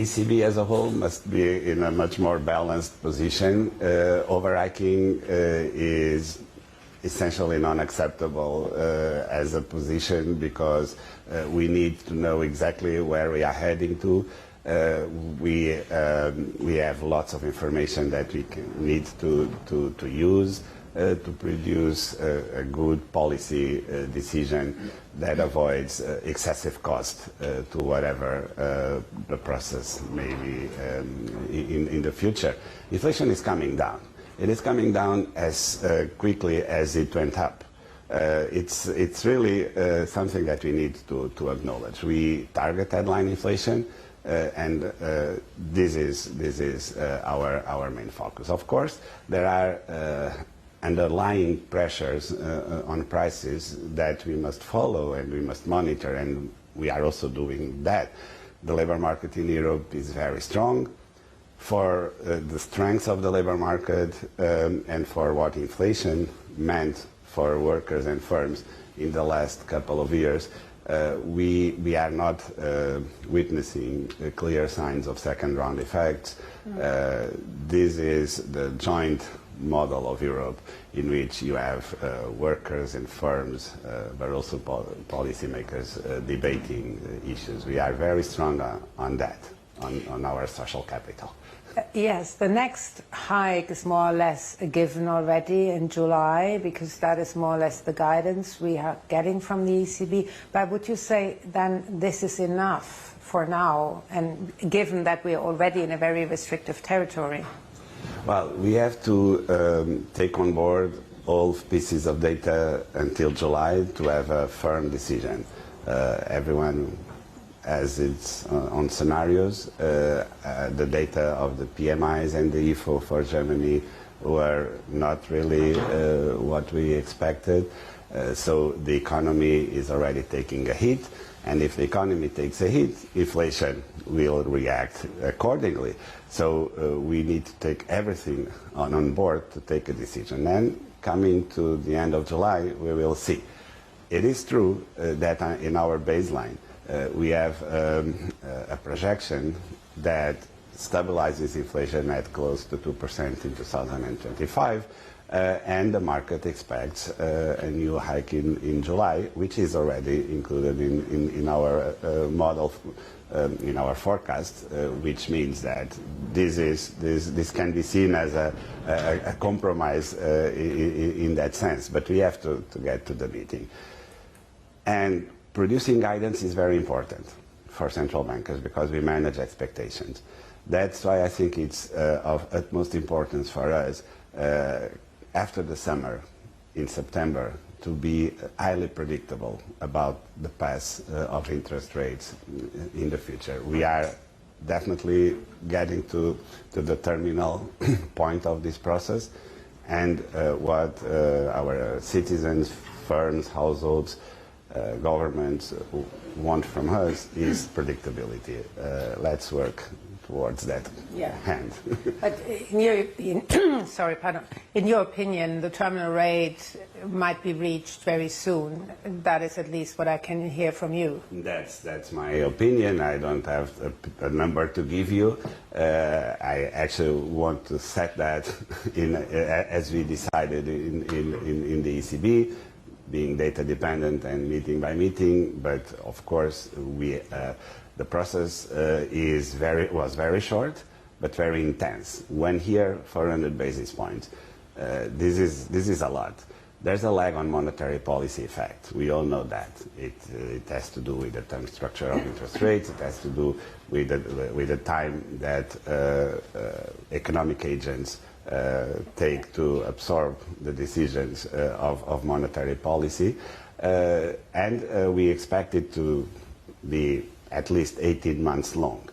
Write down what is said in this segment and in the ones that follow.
ECB as a whole must be in a much more balanced position. Overhiking is essentially non-acceptable as a position because we need to know exactly where we are heading to. We have lots of information that we need to use to produce a good policy decision that avoids excessive cost to whatever the process may be in the future. Inflation is coming down. It is coming down as quickly as it went up. It's really something that we need to acknowledge. We target headline inflation, and this is our main focus. Of course, there are underlying pressures on prices that we must follow and we must monitor, and we are also doing that. The labor market in Europe is very strong. For the strength of the labor market and for what inflation meant for workers and firms in the last couple of years, we are not witnessing clear signs of second-round effects. This is the joint model of Europe in which you have workers and firms, but also policymakers debating issues. We are very strong on that, on our social capital. Yes, the next hike is more or less a given already in July, because that is more or less the guidance we are getting from the ECB. But would you say then this is enough for now, and given that we are already in a very restrictive territory? Well, we have to take on board all pieces of data until July to have a firm decision. Everyone has its own scenarios. The data of the PMIs and the IFO for Germany were not really what we expected. So the economy is already taking a hit. And if the economy takes a hit, inflation will react accordingly. So we need to take everything on board to take a decision. And coming to the end of July, we will see. It is true that in our baseline, we have a projection that stabilizes inflation at close to 2% in 2025. And the market expects a new hike in July, which is already included in our model, in our forecast, which means that this can be seen as a compromise in that sense. But we have to get to the meeting. And producing guidance is very important for central bankers because we manage expectations. That's why I think it's of utmost importance for us after the summer, in September, to be highly predictable about the path of interest rates in the future. We are definitely getting to the terminal point of this process, and what our citizens, firms, households, governments want from us is predictability. Let's work towards that hand. But in your opinion, sorry, pardon. In your opinion, the terminal rate might be reached very soon. That is at least what I can hear from you. That's my opinion. I don't have a number to give you. I actually want to set that in as we decided in the ECB, being data dependent and meeting by meeting. But of course, the process was very short, but very intense. When here, 400 basis points, this is a lot. There's a lag on monetary policy effect. We all know that. It has to do with the term structure of interest rates. It has to do with the time that economic agents take to absorb the decisions of monetary policy. And we expect it to be at least 18 months long,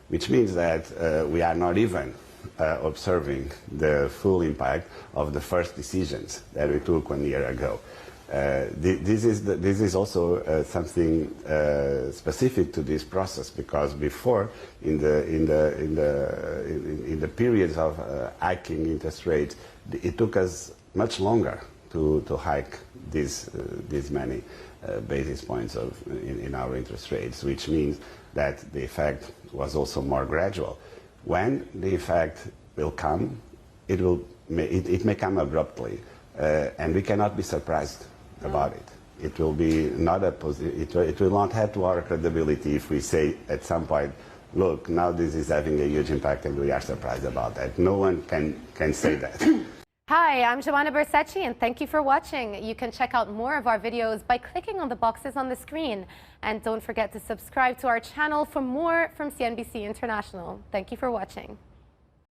which means that we are not even observing the full impact of the first decisions that we took 1 year ago. This is also something specific to this process, because before, in the periods of hiking interest rates, it took us much longer to hike these many basis points in our interest rates, which means that the effect was also more gradual. When the effect will come, it may come abruptly, and we cannot be surprised about it. It will be not it will not add to our credibility if we say at some point, look, now this is having a huge impact and we are surprised about that. No one can say that. Hi, I'm Joanna Bersecci, and thank you for watching. You can check out more of our videos by clicking on the boxes on the screen. And don't forget to subscribe to our channel for more from CNBC International. Thank you for watching.